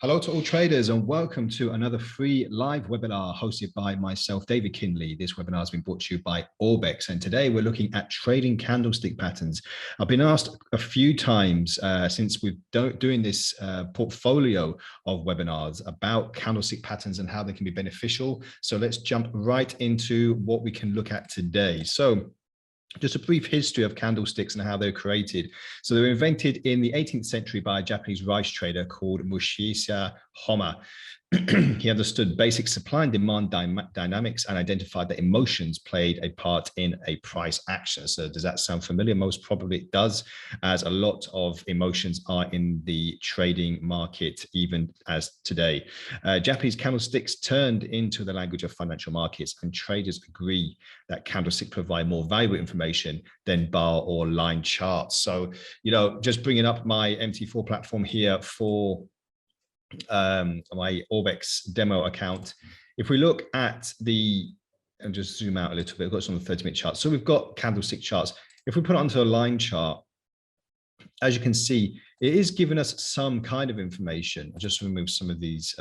Hello to all traders and welcome to another free live webinar hosted by myself, David Kindley. This webinar has been brought to you by Orbex, and today we're looking at trading candlestick patterns. I've been asked a few times since we've doing this portfolio of webinars about candlestick patterns and how they can be beneficial. So let's jump right into what we can look at today. So just a brief history of candlesticks and how they're created. So they were invented in the 18th century by a Japanese rice trader called Mushisa Homa. He understood basic supply and demand dynamics and identified that emotions played a part in a price action. So does that sound familiar? Most probably it does, as a lot of emotions are in the trading market, even as today. Japanese candlesticks turned into the language of financial markets, and traders agree that candlesticks provide more valuable information than bar or line charts. So, just bringing up my MT4 platform here for my Orbex demo account. If we look at and just zoom out a little bit, we've got some of the 30-minute charts. So we've got candlestick charts. If we put it onto a line chart, as you can see, it is giving us some kind of information. I'll just remove some of these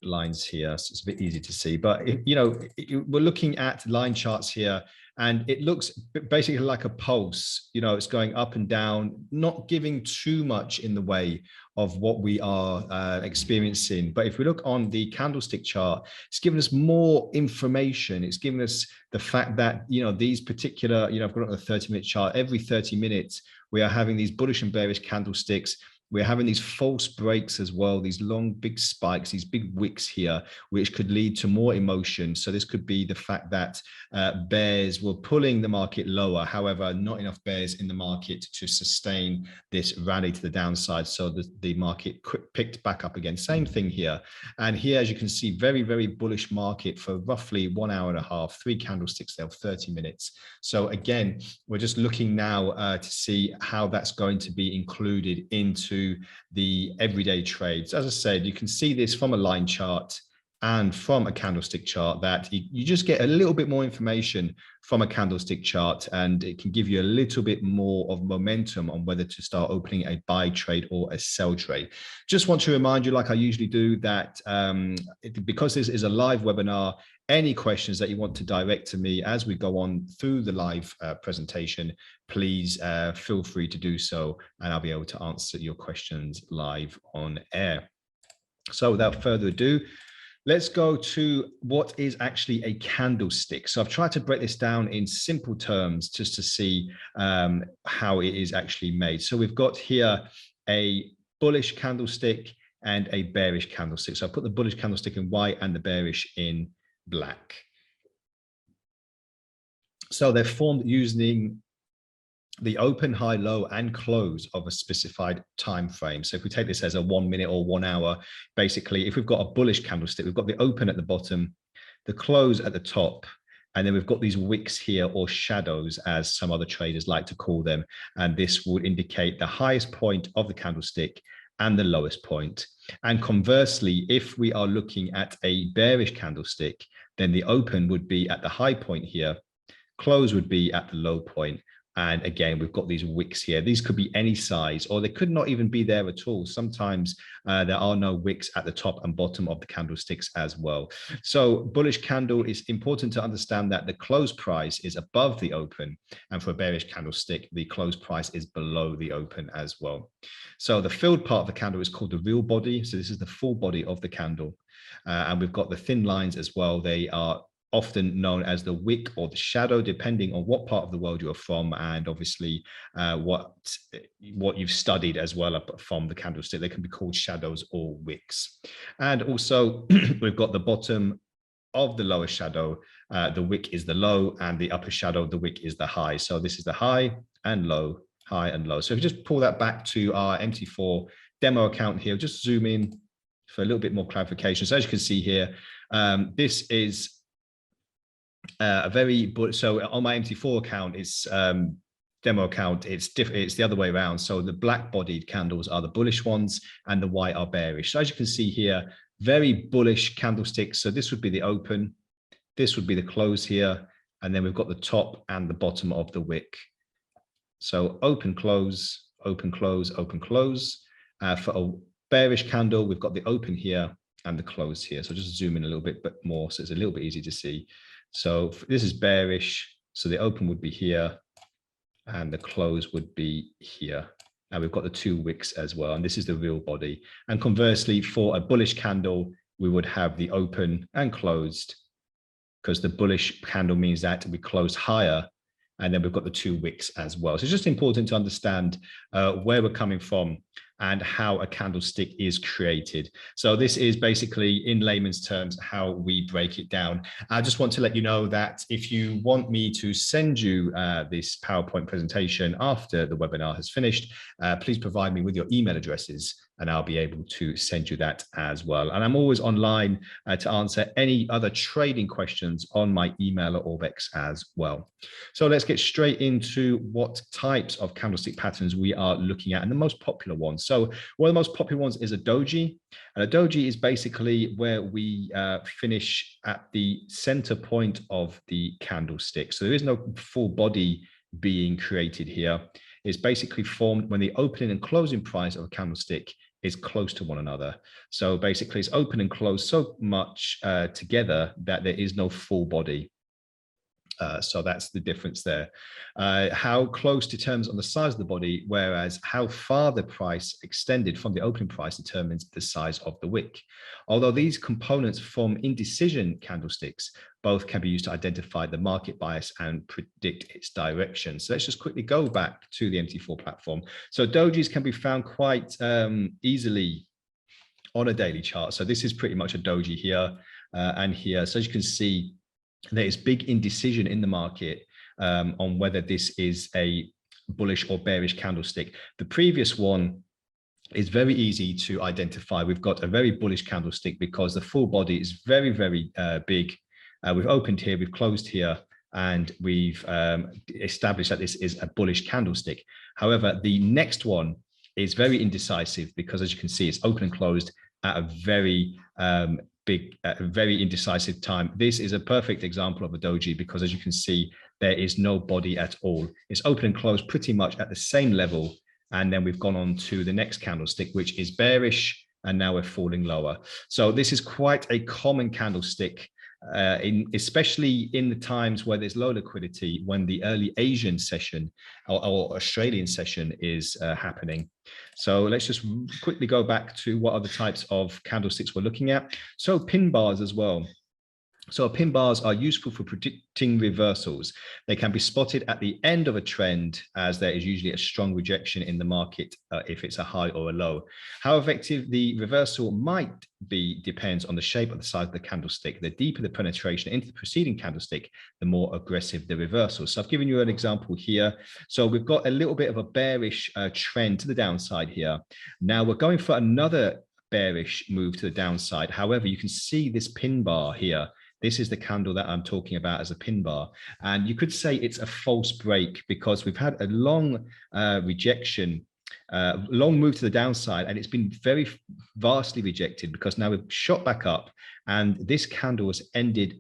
lines here, so it's a bit easy to see. But we're looking at line charts here, and it looks basically like a pulse. It's going up and down, not giving too much in the way of what we are experiencing. But if we look on the candlestick chart, it's giving us more information. It's giving us the fact that these particular, I've got on the 30-minute chart, every 30 minutes we are having these bullish and bearish candlesticks. We're having these false breaks as well, these long, big spikes, these big wicks here, which could lead to more emotion. So this could be the fact that bears were pulling the market lower. However, not enough bears in the market to sustain this rally to the downside. So the market picked back up again. Same thing here. And here, as you can see, very, very bullish market for roughly 1 hour and a half, 3 candlesticks there, 30 minutes. So again, we're just looking now to see how that's going to be included into the everyday trades. As I said, you can see this from a line chart and from a candlestick chart, that you just get a little bit more information from a candlestick chart, and it can give you a little bit more of momentum on whether to start opening a buy trade or a sell trade. Just want to remind you, like I usually do, that because this is a live webinar, any questions that you want to direct to me as we go on through the live presentation, please feel free to do so, and I'll be able to answer your questions live on air. So without further ado, let's go to what is actually a candlestick. So I've tried to break this down in simple terms just to see how it is actually made. So we've got here a bullish candlestick and a bearish candlestick. So I put the bullish candlestick in white and the bearish in black. So they're formed using the open, high, low, and close of a specified time frame. So if we take this as a 1 minute or 1 hour, basically, if we've got a bullish candlestick, we've got the open at the bottom, the close at the top, and then we've got these wicks here, or shadows, as some other traders like to call them. And this would indicate the highest point of the candlestick and the lowest point. And conversely, if we are looking at a bearish candlestick, then the open would be at the high point here, close would be at the low point. And again, we've got these wicks here. These could be any size, or they could not even be there at all. Sometimes there are no wicks at the top and bottom of the candlesticks as well. So bullish candle, is important to understand that the close price is above the open. And for a bearish candlestick, the close price is below the open as well. So the filled part of the candle is called the real body. So this is the full body of the candle. And we've got the thin lines as well. They are often known as the wick or the shadow, depending on what part of the world you're from, and obviously what you've studied as well from the candlestick. They can be called shadows or wicks. And also we've got the bottom of the lower shadow, the wick is the low, and the upper shadow, the wick is the high. So this is the high and low, high and low. So if you just pull that back to our MT4 demo account here, just zoom in for a little bit more clarification. So as you can see here, this is so on my MT4 account, it's demo account, it's the other way around. So the black bodied candles are the bullish ones and the white are bearish. So as you can see here, very bullish candlesticks. So this would be the open, this would be the close here, and then we've got the top and the bottom of the wick. So open, close, open, close, open, close. For bearish candle, we've got the open here and the close here. So just zoom in a little bit more so it's a little bit easy to see. So this is bearish. So the open would be here and the close would be here. And we've got the 2 wicks as well. And this is the real body. And conversely, for a bullish candle, we would have the open and closed, because the bullish candle means that we close higher. And then we've got the 2 wicks as well. So it's just important to understand where we're coming from and how a candlestick is created. So this is basically, in layman's terms, how we break it down. I just want to let you know that if you want me to send you this PowerPoint presentation after the webinar has finished, please provide me with your email addresses and I'll be able to send you that as well. And I'm always online to answer any other trading questions on my email or Orbex as well. So let's get straight into what types of candlestick patterns we are looking at and the most popular ones. So one of the most popular ones is a doji. And a doji is basically where we finish at the center point of the candlestick. So there is no full body being created here. It's basically formed when the opening and closing price of a candlestick is close to one another. So basically it's open and closed so much together that there is no full body. So that's the difference there. How close determines on the size of the body, whereas how far the price extended from the opening price determines the size of the wick. Although these components form indecision candlesticks, both can be used to identify the market bias and predict its direction. So let's just quickly go back to the MT4 platform. So dojis can be found quite easily on a daily chart. So this is pretty much a doji here and here. So as you can see, there is big indecision in the market on whether this is a bullish or bearish candlestick. The previous one is very easy to identify. We've got a very bullish candlestick because the full body is very, very big. We've opened here, we've closed here, and we've established that this is a bullish candlestick. However, the next one is very indecisive because, as you can see, it's open and closed at a very very indecisive time. This is a perfect example of a doji because, as you can see, there is no body at all. It's open and closed pretty much at the same level. And then we've gone on to the next candlestick, which is bearish. And now we're falling lower. So this is quite a common candlestick, especially in the times where there's low liquidity, when the early Asian session or Australian session is happening. So let's just quickly go back to what other types of candlesticks we're looking at. So pin bars as well. So pin bars are useful for predicting reversals. They can be spotted at the end of a trend, as there is usually a strong rejection in the market if it's a high or a low. How effective the reversal might be depends on the shape of the size of the candlestick. The deeper the penetration into the preceding candlestick, the more aggressive the reversal. So I've given you an example here. So we've got a little bit of a bearish trend to the downside here. Now we're going for another bearish move to the downside. However, you can see this pin bar here. This is the candle that I'm talking about as a pin bar. And you could say it's a false break because we've had a long rejection, long move to the downside, and it's been very vastly rejected because now we've shot back up and this candle has ended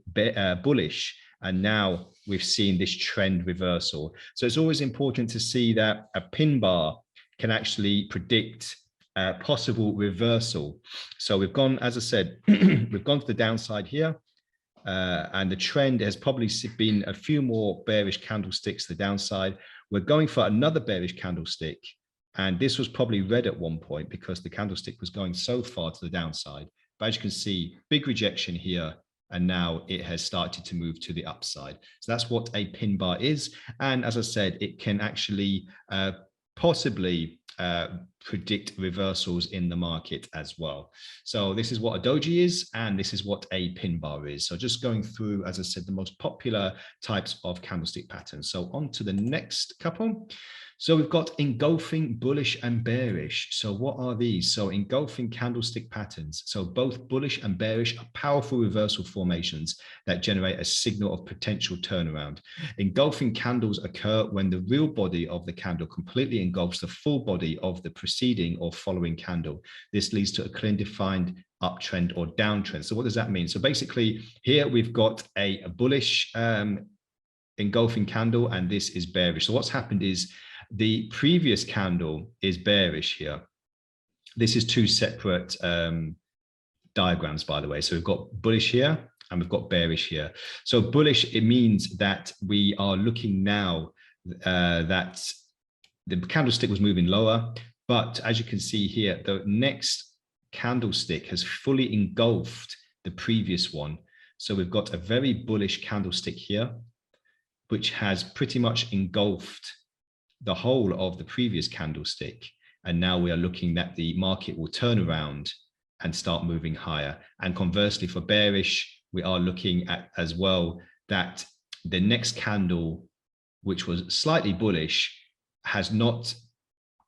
bullish. And now we've seen this trend reversal. So it's always important to see that a pin bar can actually predict possible reversal. So we've gone, as I said, we've gone to the downside here. And the trend has probably been a few more bearish candlesticks to the downside. We're going for another bearish candlestick. And this was probably red at one point because the candlestick was going so far to the downside. But as you can see, big rejection here. And now it has started to move to the upside. So that's what a pin bar is. And as I said, it can actually possibly predict reversals in the market as well. So this is what a doji is, and this is what a pin bar is. So just going through, as I said, the most popular types of candlestick patterns. So on to the next couple. So we've got engulfing, bullish and bearish. So what are these? So engulfing candlestick patterns. So both bullish and bearish are powerful reversal formations that generate a signal of potential turnaround. Engulfing candles occur when the real body of the candle completely engulfs the full body of the preceding or following candle. This leads to a clearly defined uptrend or downtrend. So what does that mean? So basically here we've got a bullish engulfing candle, and this is bearish. So what's happened is the previous candle is bearish here. This is two separate diagrams, by the way. So we've got bullish here and we've got bearish here. So bullish, it means that we are looking now that the candlestick was moving lower, but as you can see here, the next candlestick has fully engulfed the previous one. So we've got a very bullish candlestick here, which has pretty much engulfed the whole of the previous candlestick. And now we are looking that the market will turn around and start moving higher. And conversely, for bearish, we are looking at as well that the next candle, which was slightly bullish, has not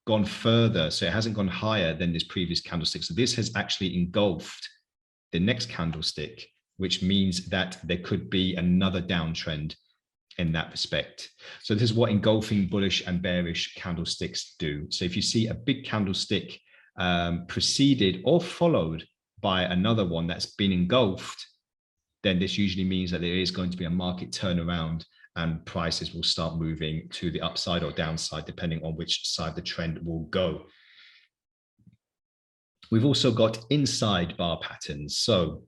gone further. So it hasn't gone higher than this previous candlestick. So this has actually engulfed the next candlestick, which means that there could be another downtrend in that respect. So this is what engulfing bullish and bearish candlesticks do. So if you see a big candlestick preceded or followed by another one that's been engulfed, then this usually means that there is going to be a market turnaround and prices will start moving to the upside or downside, depending on which side the trend will go. We've also got inside bar patterns. So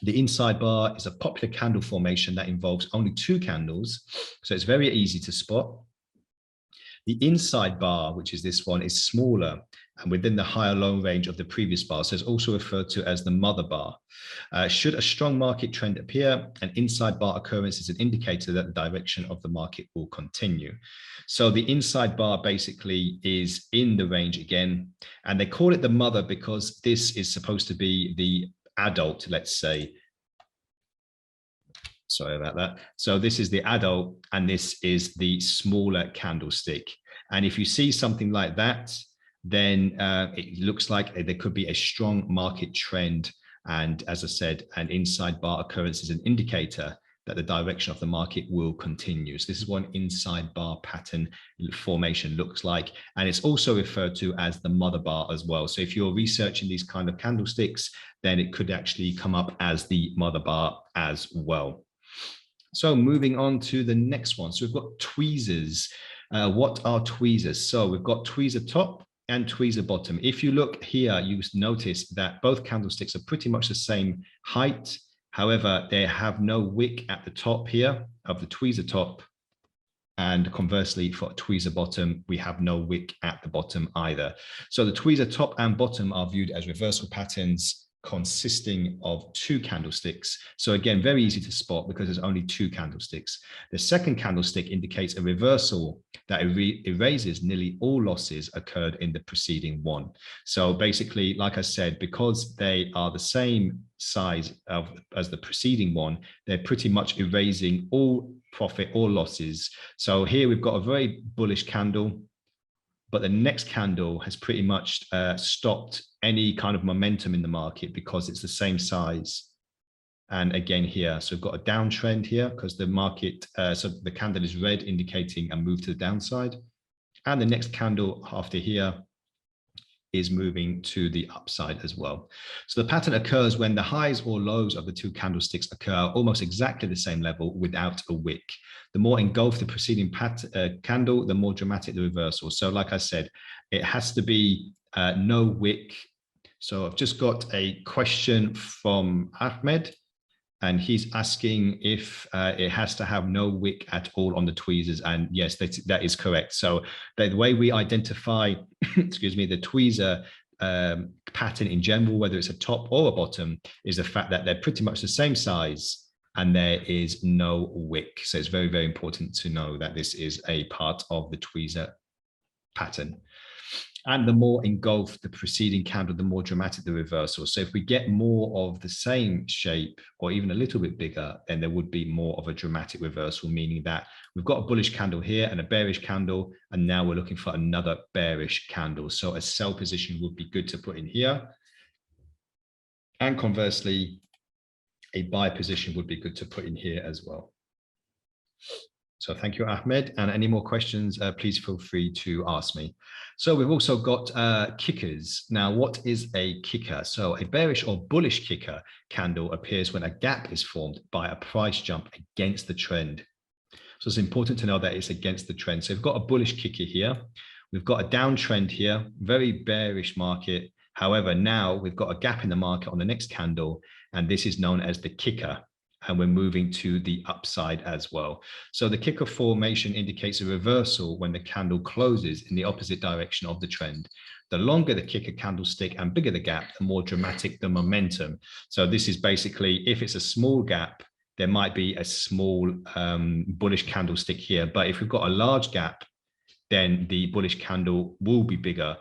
the inside bar is a popular candle formation that involves only two candles. So it's very easy to spot. The inside bar, which is this one, is smaller and within the higher low range of the previous bar. So it's also referred to as the mother bar. Should a strong market trend appear, an inside bar occurrence is an indicator that the direction of the market will continue. So the inside bar basically is in the range again, and they call it the mother because this is supposed to be the adult, let's say. Sorry about that. So this is the adult and this is the smaller candlestick. And if you see something like that, then it looks like there could be a strong market trend. And as I said, an inside bar occurrence is an indicator that the direction of the market will continue. So this is what an inside bar pattern formation looks like. And it's also referred to as the mother bar as well. So if you're researching these kind of candlesticks, then it could actually come up as the mother bar as well. So moving on to the next one. So we've got tweezers. What are tweezers? So we've got tweezer top and tweezer bottom. If you look here, you notice that both candlesticks are pretty much the same height. However, they have no wick at the top here of the tweezer top. And conversely, for tweezer bottom, we have no wick at the bottom either. So the tweezer top and bottom are viewed as reversal patterns consisting of two candlesticks. So again, very easy to spot because there's only two candlesticks. The second candlestick indicates a reversal that erases nearly all losses occurred in the preceding one. So basically, like I said, because they are the same size as the preceding one, they're pretty much erasing all profit or losses. So here we've got a very bullish candle, but the next candle has pretty much stopped any kind of momentum in the market because it's the same size. And again here, so we've got a downtrend here because the market, so the candle is red, indicating a move to the downside. And the next candle after here is moving to the upside as well. So the pattern occurs when the highs or lows of the two candlesticks occur almost exactly the same level without a wick. The more engulfed the preceding candle, the more dramatic the reversal. So like I said, it has to be no wick. So I've just got a question from Ahmed, and he's asking if it has to have no wick at all on the tweezers. And yes, that is correct. So the way we identify, excuse me, the tweezer pattern in general, whether it's a top or a bottom, is the fact that they're pretty much the same size and there is no wick. So it's very, very important to know that this is a part of the tweezer pattern. And the more engulfed the preceding candle, the more dramatic the reversal. So if we get more of the same shape or even a little bit bigger, then there would be more of a dramatic reversal, meaning that we've got a bullish candle here and a bearish candle, and now we're looking for another bearish candle. So a sell position would be good to put in here. And conversely, a buy position would be good to put in here as well. So thank you, Ahmed. And any more questions, please feel free to ask me. So we've also got kickers. Now, what is a kicker? So a bearish or bullish kicker candle appears when a gap is formed by a price jump against the trend. So it's important to know that it's against the trend. So we've got a bullish kicker here, We've got a downtrend here, very bearish market. However, now we've got a gap in the market on the next candle, and this is known as the kicker. And we're moving to the upside as well. So the kicker formation indicates a reversal when the candle closes in the opposite direction of the trend. The longer the kicker candlestick and bigger the gap, the more dramatic the momentum. So this is basically, if it's a small gap, there might be a small bullish candlestick here. But if we've got a large gap, then the bullish candle will be bigger,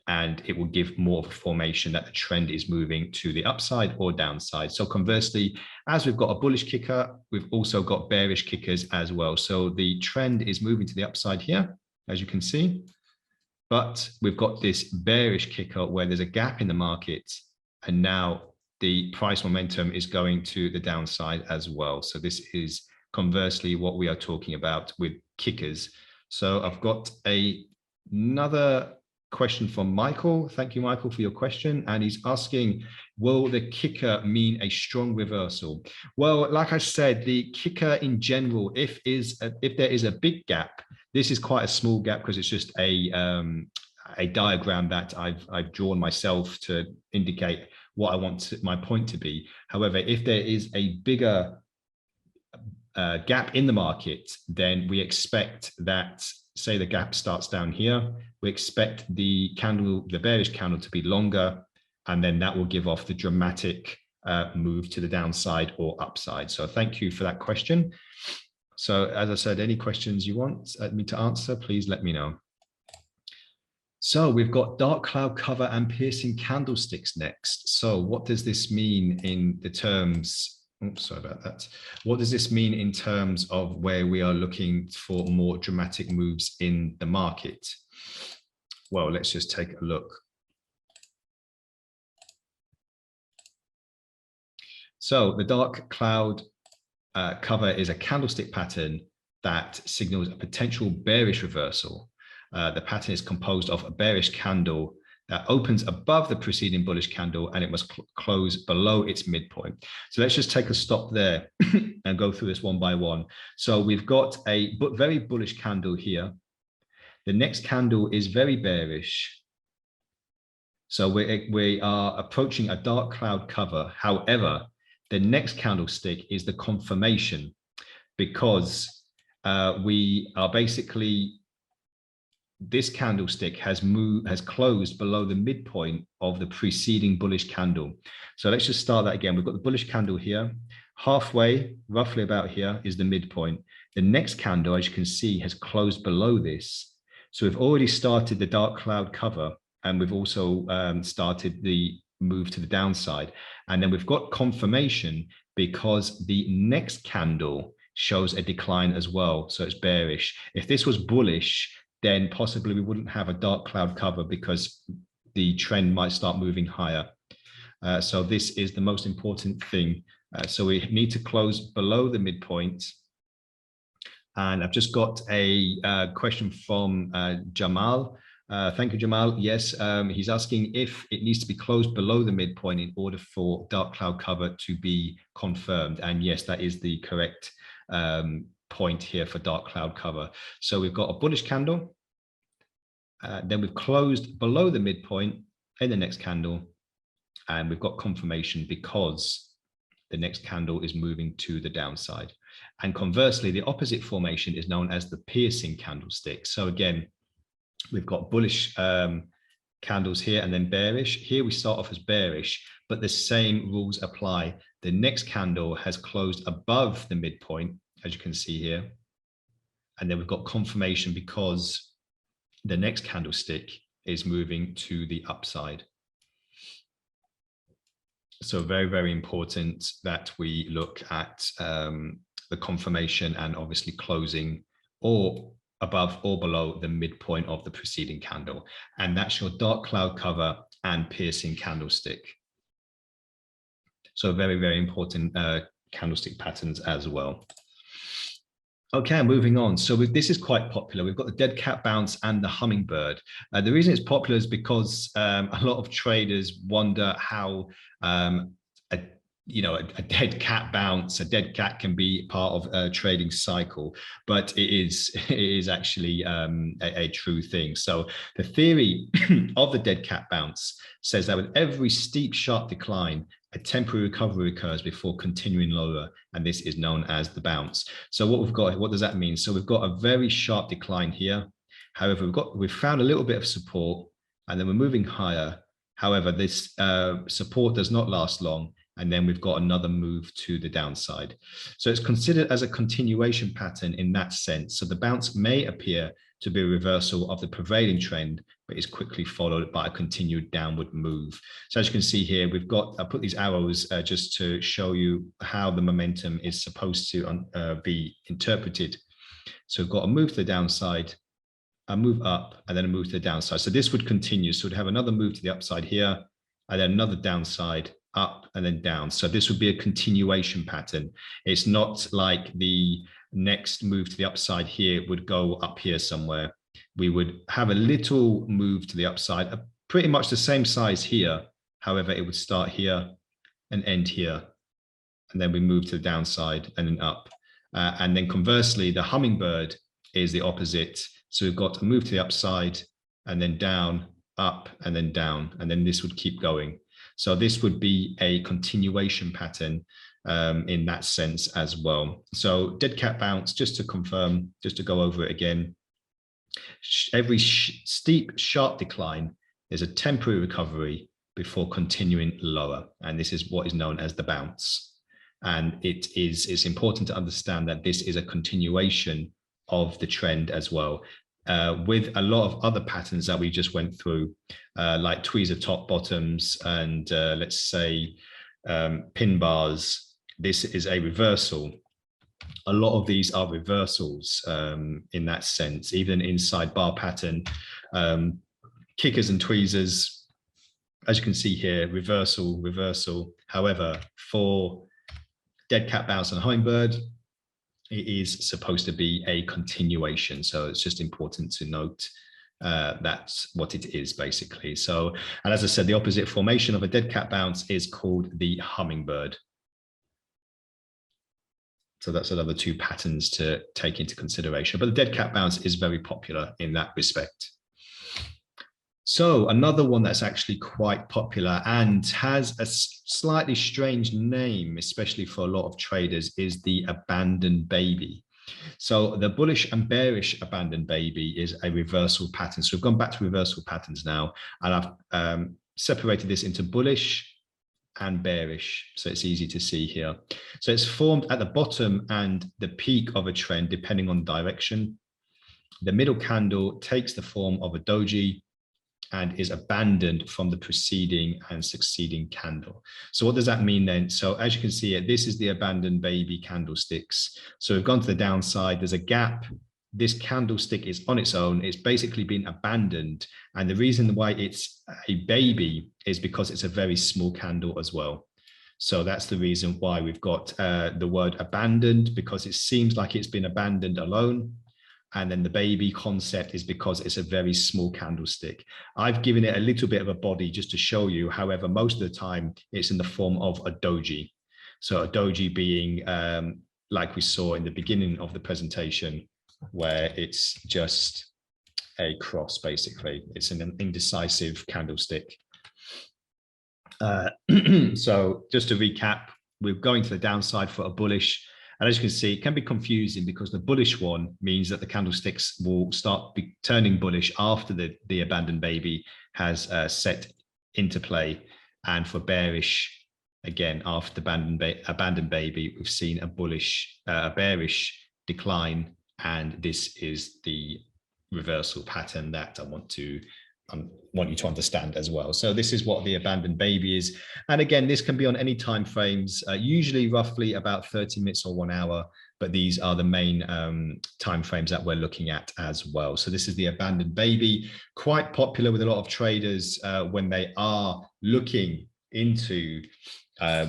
and it will give more of a formation that the trend is moving to the upside or downside. So conversely, as we've got a bullish kicker, we've also got bearish kickers as well. So the trend is moving to the upside here, as you can see, but we've got this bearish kicker where there's a gap in the market, and now the price momentum is going to the downside as well. So this is conversely what we are talking about with kickers. So I've got another question from Michael. Thank you, Michael, for your question. And he's asking, will the kicker mean a strong reversal? Well, like I said, the kicker in general, if there is a big gap, this is quite a small gap because it's just a diagram that I've drawn myself to indicate what I want my point to be. However, if there is a bigger gap in the market, then we expect that, say the gap starts down here, we expect the bearish candle to be longer, and then that will give off the dramatic move to the downside or upside. So thank you for that question. So as I said, any questions you want me to answer, please let me know. So we've got dark cloud cover and piercing candlesticks next. So what does this mean in the terms, oops, sorry about that. What does this mean in terms of where we are looking for more dramatic moves in the market? Well, let's just take a look. So the dark cloud cover is a candlestick pattern that signals a potential bearish reversal. The pattern is composed of a bearish candle that opens above the preceding bullish candle, and it must close below its midpoint. So let's just take a stop there and go through this one by one. So we've got a very bullish candle here. The next candle is very bearish. So we are approaching a dark cloud cover. However, the next candlestick is the confirmation, because we are basically, this candlestick has closed below the midpoint of the preceding bullish candle. So let's just start that again. We've got the bullish candle here. Halfway, roughly about here, is the midpoint. The next candle, as you can see, has closed below this. So we've already started the dark cloud cover, and we've also started the move to the downside. And then we've got confirmation because the next candle shows a decline as well. So it's bearish. If this was bullish, then possibly we wouldn't have a dark cloud cover because the trend might start moving higher. So this is the most important thing. So we need to close below the midpoint. And I've just got a question from Jamal. Thank you, Jamal. Yes, he's asking if it needs to be closed below the midpoint in order for dark cloud cover to be confirmed. And yes, that is the correct point here for dark cloud cover. So we've got a bullish candle, then we've closed below the midpoint in the next candle, and we've got confirmation because the next candle is moving to the downside. And conversely, the opposite formation is known as the piercing candlestick. So again, we've got bullish candles here and then bearish. Here we start off as bearish, but the same rules apply. The next candle has closed above the midpoint, as you can see here. And then we've got confirmation because the next candlestick is moving to the upside. So very, very important that we look at the confirmation and obviously closing or above or below the midpoint of the preceding candle. And that's your dark cloud cover and piercing candlestick. So very, very important candlestick patterns as well. Okay, moving on. So this is quite popular. We've got the dead cat bounce and the hummingbird. The reason it's popular is because a lot of traders wonder how you know, a dead cat bounce. A dead cat can be part of a trading cycle, but it is actually a true thing. So the theory of the dead cat bounce says that with every steep, sharp decline, a temporary recovery occurs before continuing lower, and this is known as the bounce. So what we've got, what does that mean? So we've got a very sharp decline here. However, we've found a little bit of support, and then we're moving higher. However, this support does not last long, and then we've got another move to the downside. So it's considered as a continuation pattern in that sense. So the bounce may appear to be a reversal of the prevailing trend, but is quickly followed by a continued downward move. So as you can see here, we've got, I put these arrows just to show you how the momentum is supposed to be interpreted. So we've got a move to the downside, a move up, and then a move to the downside. So this would continue. So we'd have another move to the upside here, and then another downside, up and then down. So this would be a continuation pattern. It's not like the next move to the upside here would go up here somewhere. We would have a little move to the upside, pretty much the same size here. However, it would start here and end here. And then we move to the downside and then up. And then conversely, the hummingbird is the opposite. So we've got a move to the upside and then down, up, and then down. And then this would keep going. So this would be a continuation pattern in that sense as well. So dead cat bounce, just to confirm, just to go over it again, every steep, sharp decline is a temporary recovery before continuing lower. And this is what is known as the bounce. And it's important to understand that this is a continuation of the trend as well. With a lot of other patterns that we just went through, like tweezer top bottoms and let's say pin bars, this is a reversal. A lot of these are reversals in that sense, even inside bar pattern, kickers and tweezers, as you can see here, reversal, reversal. However, for dead cat bounce and hummingbird, it is supposed to be a continuation. So it's just important to note that's what it is basically. So, and as I said, the opposite formation of a dead cat bounce is called the hummingbird. So that's another two patterns to take into consideration. But the dead cat bounce is very popular in that respect. So another one that's actually quite popular and has a slightly strange name, especially for a lot of traders, is the abandoned baby. So the bullish and bearish abandoned baby is a reversal pattern. So we've gone back to reversal patterns now, and I've separated this into bullish and bearish, so it's easy to see here. So it's formed at the bottom and the peak of a trend, depending on direction. The middle candle takes the form of a doji and is abandoned from the preceding and succeeding candle. So what does that mean then? So as you can see here, this is the abandoned baby candlesticks. So we've gone to the downside, there's a gap. This candlestick is on its own. It's basically been abandoned. And the reason why it's a baby is because it's a very small candle as well. So that's the reason why we've got the word abandoned, because it seems like it's been abandoned alone. And then the baby concept is because it's a very small candlestick. I've given it a little bit of a body just to show you. However, most of the time it's in the form of a doji. So a doji being like we saw in the beginning of the presentation, where it's just a cross, basically. It's an indecisive candlestick. So just to recap, we're going to the downside for a bullish. And as you can see, it can be confusing because the bullish one means that the candlesticks will start turning bullish after the abandoned baby has set into play. And for bearish, again, after the abandoned baby, we've seen a bullish, bearish decline. And this is the reversal pattern that I want you to understand as well. So this is what the abandoned baby is. And again, this can be on any time frames, usually roughly about 30 minutes or 1 hour, but these are the main time frames that we're looking at as well. So this is the abandoned baby, quite popular with a lot of traders when they are looking into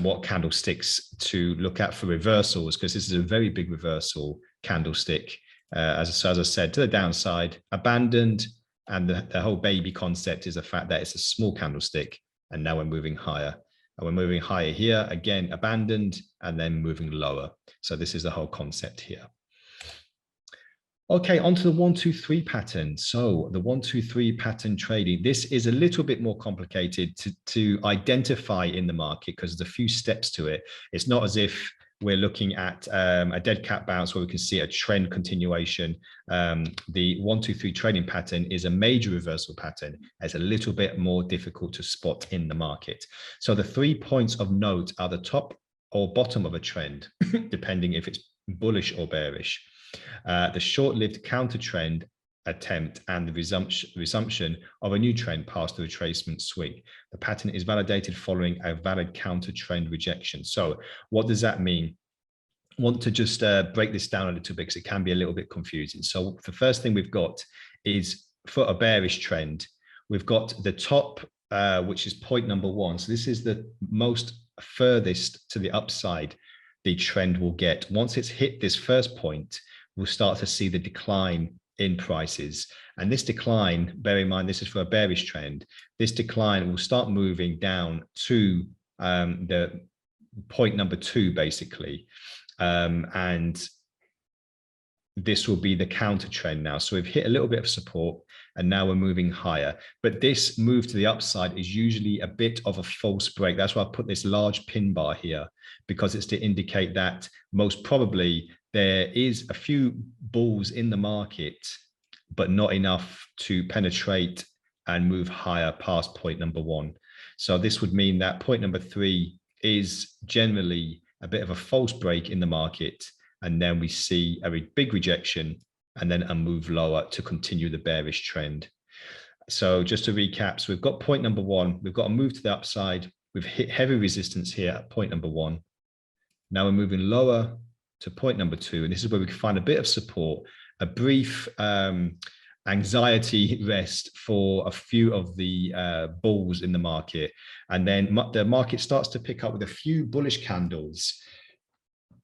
what candlesticks to look at for reversals, because this is a very big reversal candlestick. As I said, to the downside, abandoned. And the whole baby concept is the fact that it's a small candlestick and now we're moving higher. And we're moving higher here, again, abandoned, and then moving lower. So this is the whole concept here. Okay, onto the 1, 2, 3 pattern. So the 1, 2, 3 pattern trading, this is a little bit more complicated to identify in the market because there's a few steps to it. It's not as if we're looking at a dead cat bounce where we can see a trend continuation. The 1, 2, 3 trading pattern is a major reversal pattern. It's a little bit more difficult to spot in the market. So the 3 points of note are the top or bottom of a trend, depending if it's bullish or bearish. The short-lived counter trend attempt and the resumption of a new trend past the retracement swing. The pattern is validated following a valid counter trend rejection. So what does that mean? I want to just break this down a little bit because it can be a little bit confusing. So the first thing we've got is for a bearish trend, we've got the top, which is point number 1. So this is the most furthest to the upside the trend will get. Once it's hit this first point, we'll start to see the decline in prices. And this decline, bear in mind, this is for a bearish trend. This decline will start moving down to the point number 2, basically. And this will be the counter trend now. So we've hit a little bit of support and now we're moving higher. But this move to the upside is usually a bit of a false break. That's why I put this large pin bar here, because it's to indicate that most probably there is a few bulls in the market, but not enough to penetrate and move higher past point number 1. So this would mean that point number 3 is generally a bit of a false break in the market. And then we see a big rejection and then a move lower to continue the bearish trend. So just to recap, so we've got point number 1, we've got a move to the upside. We've hit heavy resistance here at point number 1. Now we're moving lower to point number 2. And this is where we can find a bit of support, a brief anxiety rest for a few of the bulls in the market. And then the market starts to pick up with a few bullish candles.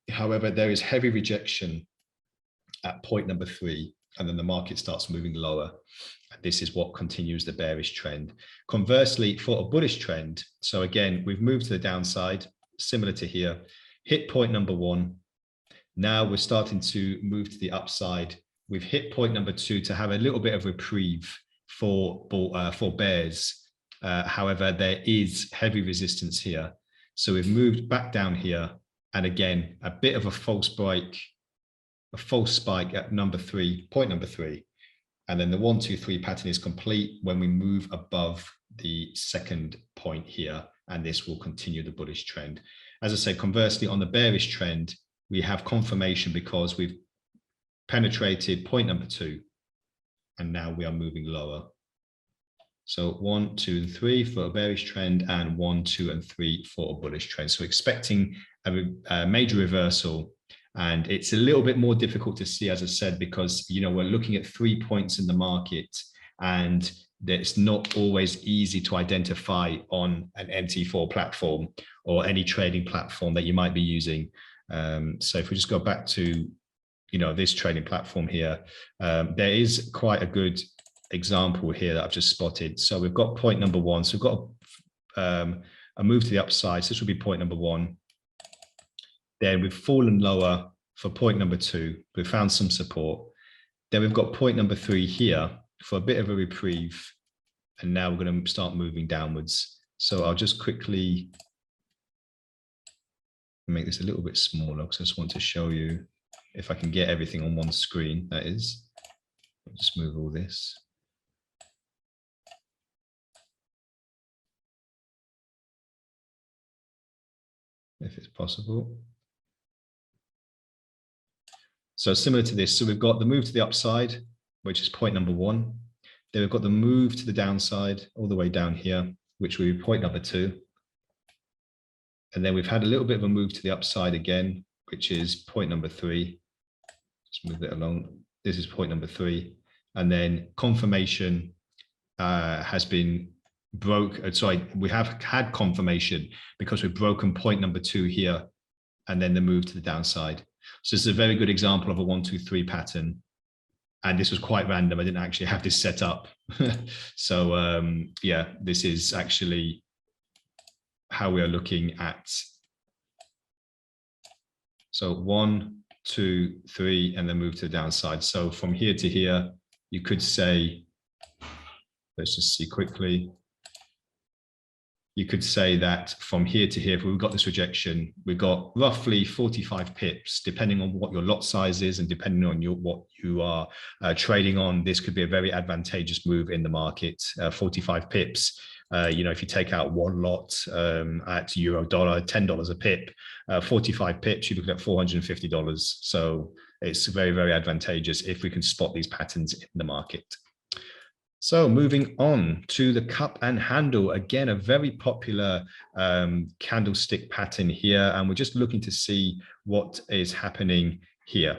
However, there is heavy rejection at point number 3, and then the market starts moving lower. And this is what continues the bearish trend. Conversely, for a bullish trend, so again, we've moved to the downside, similar to here, hit point number 1. Now we're starting to move to the upside. We've hit point number 2 to have a little bit of reprieve for bears. However, there is heavy resistance here. So we've moved back down here. And again, a bit of a false break, a false spike at number 3, point number 3. And then the 1, 2, 3 pattern is complete when we move above the second point here. And this will continue the bullish trend. As I said, conversely, on the bearish trend, we have confirmation because we've penetrated point number 2. And now we are moving lower. So 1, 2, and 3 for a bearish trend and 1, 2, and 3 for a bullish trend. So expecting a major reversal. And it's a little bit more difficult to see, as I said, because, you know, we're looking at 3 points in the market and it's not always easy to identify on an MT4 platform or any trading platform that you might be using. So if we just go back to, you know, this trading platform here, there is quite a good example here that I've just spotted. So we've got point number 1. So we've got a move to the upside. So this will be point number 1. Then we've fallen lower for point number 2. We've found some support. Then we've got point number 3 here for a bit of a reprieve. And now we're going to start moving downwards. So I'll just quickly make this a little bit smaller because I just want to show you if I can get everything on one screen, that is. I'll just move all this. If it's possible. So similar to this, so we've got the move to the upside, which is point number 1. Then we've got the move to the downside all the way down here, which will be point number 2. And then we've had a little bit of a move to the upside again, which is point number 3. Just move it along. This is point number 3. And then confirmation has been we have had confirmation because we've broken point number 2 here and then the move to the downside. So this is a very good example of a 1, 2, 3 pattern. And this was quite random. I didn't actually have this set up. So yeah, this is actually how we are looking at. So 1, 2, 3, and then move to the downside. So from here to here, you could say, let's just see quickly. You could say that from here to here, if we've got this rejection, we've got roughly 45 pips, depending on what your lot size is and depending on what you are trading on. This could be a very advantageous move in the market. 45 pips. You know, if you take out one lot at euro dollar, $10 a pip, 45 pips, you're looking at $450. So it's very, very advantageous if we can spot these patterns in the market. So moving on to the cup and handle, again, a very popular candlestick pattern here. And we're just looking to see what is happening here.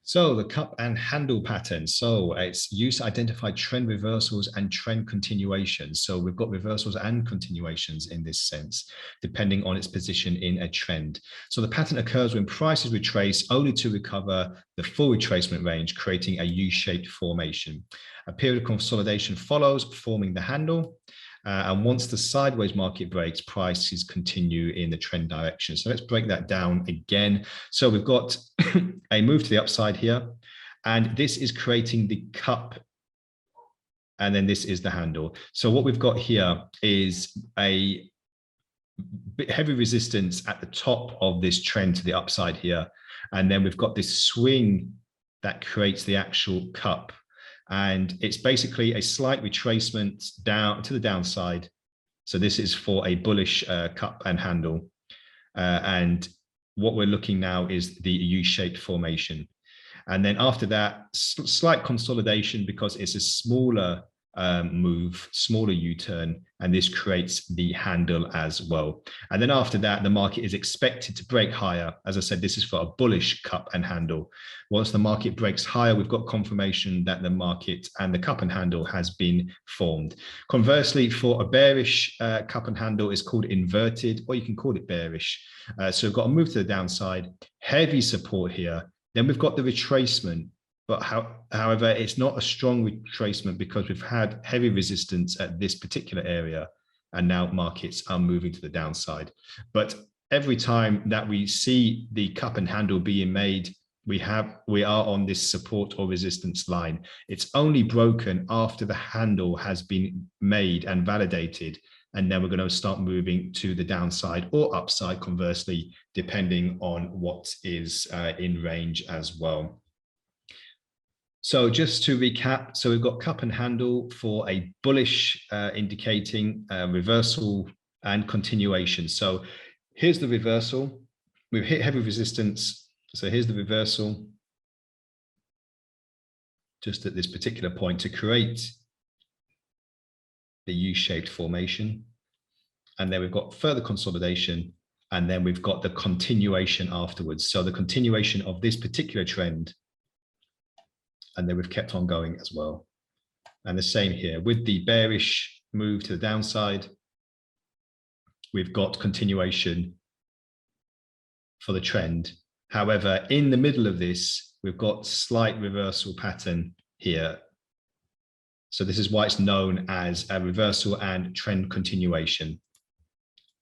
So the cup and handle pattern. So it's used to identify trend reversals and trend continuations. So we've got reversals and continuations in this sense, depending on its position in a trend. So the pattern occurs when prices retrace only to recover the full retracement range, creating a U-shaped formation. A period of consolidation follows, forming the handle. And once the sideways market breaks, prices continue in the trend direction. So let's break that down again. So we've got a move to the upside here, and this is creating the cup, and then this is the handle. So what we've got here is a bit heavy resistance at the top of this trend to the upside here, and then we've got this swing that creates the actual cup. And it's basically a slight retracement down to the downside. So this is for a bullish cup and handle. And what we're looking now is the U-shaped formation. And then after that, slight consolidation because it's a smaller move, smaller U-turn, and this creates the handle as well. And then after that, the market is expected to break higher. As I said, this is for a bullish cup and handle. Once the market breaks higher, we've got confirmation that the market and the cup and handle has been formed. Conversely, for a bearish cup and handle, is called inverted, or you can call it bearish. So we've got a move to the downside, heavy support here. Then we've got the retracement. But however, it's not a strong retracement because we've had heavy resistance at this particular area, and now markets are moving to the downside. But every time that we see the cup and handle being made, we are on this support or resistance line. It's only broken after the handle has been made and validated, and then we're going to start moving to the downside or upside, conversely, depending on what is in range as well. So just to recap, so we've got cup and handle for a bullish indicating reversal and continuation. So here's the reversal. We've hit heavy resistance. So here's the reversal just at this particular point to create the U-shaped formation. And then we've got further consolidation, and then we've got the continuation afterwards. So the continuation of this particular trend, and then we've kept on going as well. And the same here with the bearish move to the downside, we've got continuation for the trend. However, in the middle of this, we've got slight reversal pattern here. So this is why it's known as a reversal and trend continuation.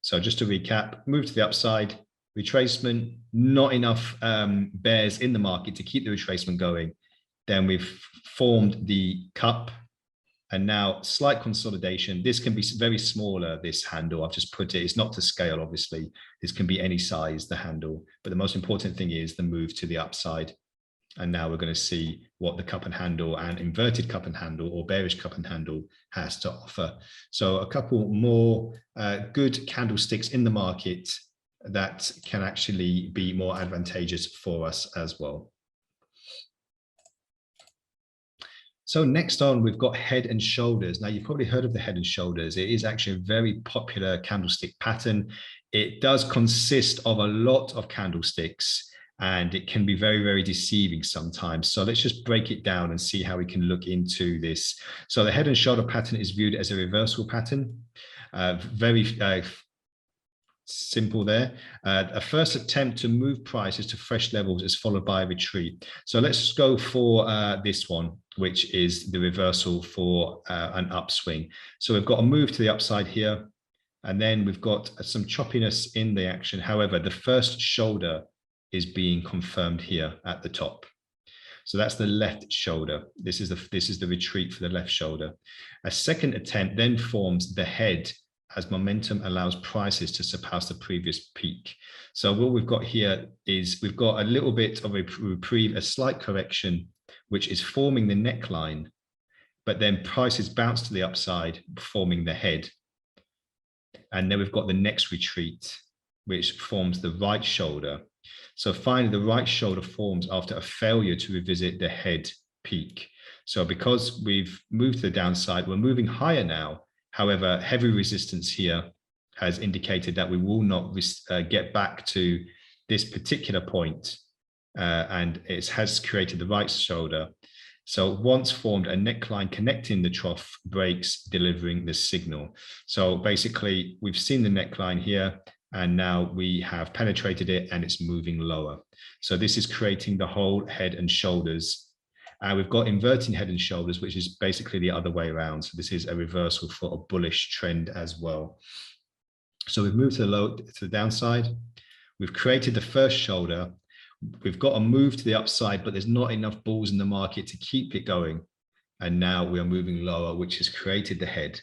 So just to recap, move to the upside, retracement, not enough bears in the market to keep the retracement going. Then we've formed the cup, and now slight consolidation. This can be very smaller, this handle. I've just put it, it's not to scale, obviously. This can be any size, the handle. But the most important thing is the move to the upside. And now we're going to see what the cup and handle and inverted cup and handle or bearish cup and handle has to offer. So a couple more good candlesticks in the market that can actually be more advantageous for us as well. So next on, we've got head and shoulders. Now, you've probably heard of the head and shoulders. It is actually a very popular candlestick pattern. It does consist of a lot of candlesticks, and it can be very, very deceiving sometimes. So let's just break it down and see how we can look into this. So the head and shoulder pattern is viewed as a reversal pattern. Very simple there. A first attempt to move prices to fresh levels is followed by a retreat. So let's go for this one, which is the reversal for an upswing. So we've got a move to the upside here, and then we've got some choppiness in the action. However, the first shoulder is being confirmed here at the top. So that's the left shoulder. This is the retreat for the left shoulder. A second attempt then forms the head as momentum allows prices to surpass the previous peak. So what we've got here is we've got a little bit of a reprieve, a slight correction, which is forming the neckline, but then prices bounce to the upside, forming the head. And then we've got the next retreat, which forms the right shoulder. So finally, the right shoulder forms after a failure to revisit the head peak. So because we've moved to the downside, we're moving higher now. However, heavy resistance here has indicated that we will not get back to this particular point, and it has created the right shoulder. So once formed, a neckline connecting the trough breaks, delivering the signal. So basically, we've seen the neckline here, and now we have penetrated it and it's moving lower. So this is creating the whole head and shoulders. We've got inverting head and shoulders, which is basically the other way around. So this is a reversal for a bullish trend as well. So we've moved to the downside. We've created the first shoulder. We've got a move to the upside, but there's not enough bulls in the market to keep it going. And now we are moving lower, which has created the head.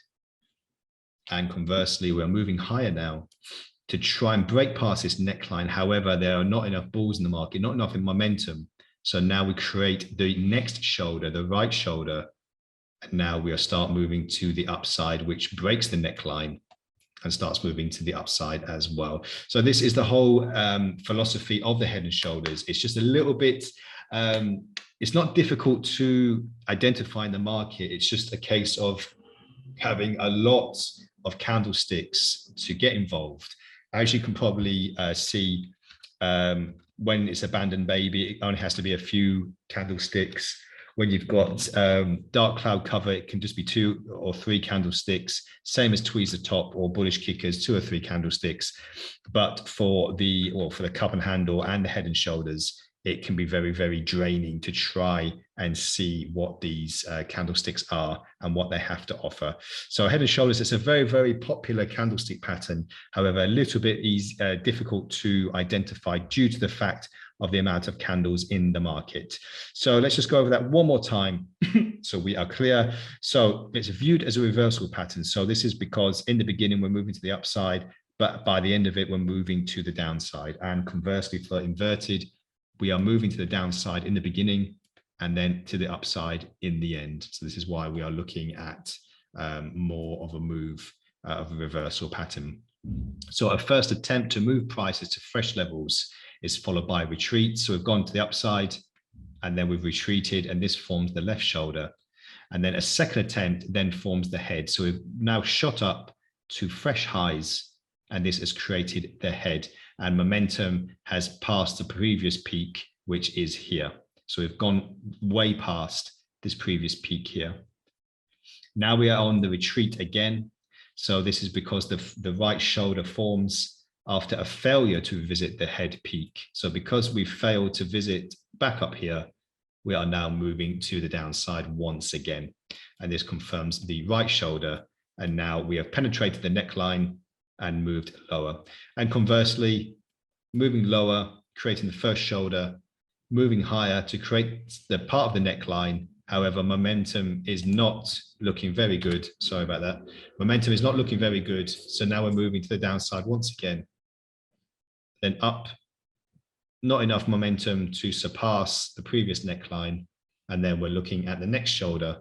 And conversely, we're moving higher now to try and break past this neckline. However, there are not enough bulls in the market, not enough in momentum. So now we create the next shoulder, the right shoulder. And now we start moving to the upside, which breaks the neckline and starts moving to the upside as well. So this is the whole philosophy of the head and shoulders. It's just a little bit, it's not difficult to identify in the market. It's just a case of having a lot of candlesticks to get involved. As you can probably see, when it's abandoned baby, it only has to be a few candlesticks. When you've got dark cloud cover, it can just be 2 or 3 candlesticks, same as tweezer top or bullish kickers, 2 or 3 candlesticks. But for the cup and handle and the head and shoulders, it can be very, very draining to try and see what these candlesticks are and what they have to offer. So head and shoulders, it's a very, very popular candlestick pattern. However, a little bit difficult to identify due to the fact of the amount of candles in the market. So let's just go over that one more time so we are clear. So it's viewed as a reversal pattern. So this is because in the beginning, we're moving to the upside, but by the end of it, we're moving to the downside. And conversely, for inverted, we are moving to the downside in the beginning and then to the upside in the end. So this is why we are looking at more of a move of a reversal pattern. So a first attempt to move prices to fresh levels is followed by a retreat. So we've gone to the upside and then we've retreated, and this forms the left shoulder. And then a second attempt then forms the head. So we've now shot up to fresh highs, and this has created the head. And momentum has passed the previous peak, which is here. So we've gone way past this previous peak here. Now we are on the retreat again. So this is because the right shoulder forms after a failure to visit the head peak. So because we failed to visit back up here, we are now moving to the downside once again. And this confirms the right shoulder. And now we have penetrated the neckline and moved lower. And conversely, moving lower, creating the first shoulder, moving higher to create the part of the neckline. However, momentum is not looking very good. Sorry about that. Momentum is not looking very good. So now we're moving to the downside once again. Then up, not enough momentum to surpass the previous neckline. And then we're looking at the next shoulder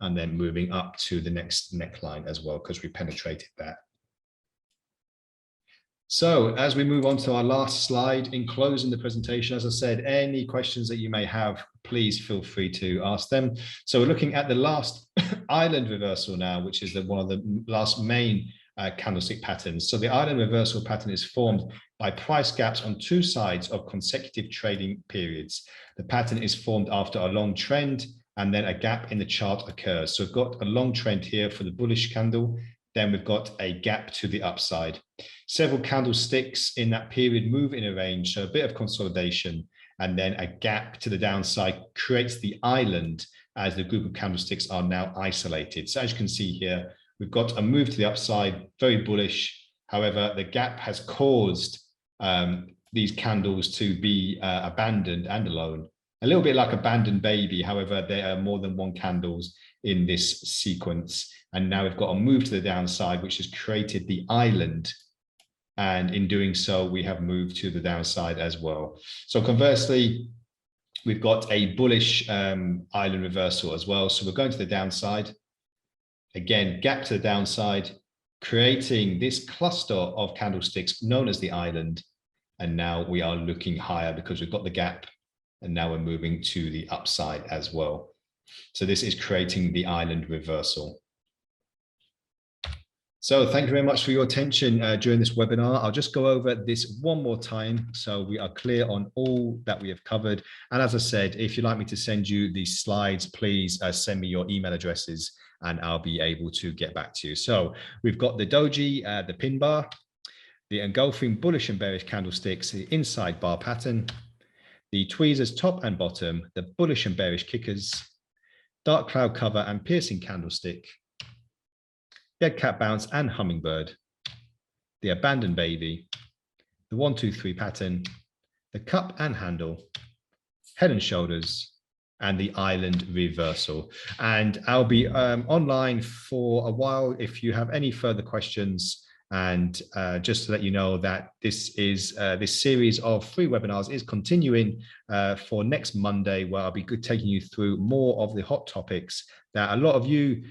and then moving up to the next neckline as well, because we penetrated that. So as we move on to our last slide, in closing the presentation, as I said, any questions that you may have, please feel free to ask them. So we're looking at the last island reversal now, which is one of the last main candlestick patterns. So the island reversal pattern is formed by price gaps on two sides of consecutive trading periods. The pattern is formed after a long trend, and then a gap in the chart occurs. So we've got a long trend here for the bullish candle. Then we've got a gap to the upside. Several candlesticks in that period move in a range, so a bit of consolidation, and then a gap to the downside creates the island as the group of candlesticks are now isolated. So as you can see here, we've got a move to the upside, very bullish. However, the gap has caused these candles to be abandoned and alone. A little bit like abandoned baby. However, there are more than one candles in this sequence. And now we've got a move to the downside, which has created the island. And in doing so, we have moved to the downside as well. So conversely, we've got a bullish island reversal as well. So we're going to the downside. Again, gap to the downside, creating this cluster of candlesticks known as the island. And now we are looking higher because we've got the gap. And now we're moving to the upside as well. So this is creating the island reversal. So thank you very much for your attention during this webinar. I'll just go over this one more time so we are clear on all that we have covered. And as I said, if you'd like me to send you these slides, please send me your email addresses and I'll be able to get back to you. So we've got the doji, the pin bar, the engulfing bullish and bearish candlesticks, the inside bar pattern, the tweezers top and bottom, the bullish and bearish kickers, dark cloud cover and piercing candlestick, dead cat bounce and hummingbird, the abandoned baby, the 1, 2, 3 pattern, the cup and handle, head and shoulders, and the island reversal. And I'll be online for a while if you have any further questions. And just to let you know that this series of free webinars is continuing for next Monday, where I'll be taking you through more of the hot topics that a lot of you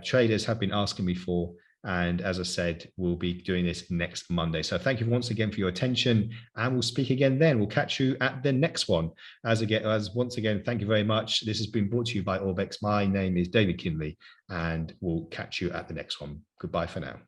traders have been asking me for. And as I said, we'll be doing this next Monday. So thank you once again for your attention, and we'll speak again then. We'll catch you at the next one. As once again, thank you very much. This has been brought to you by Orbex. My name is David Kindley, and we'll catch you at the next one. Goodbye for now.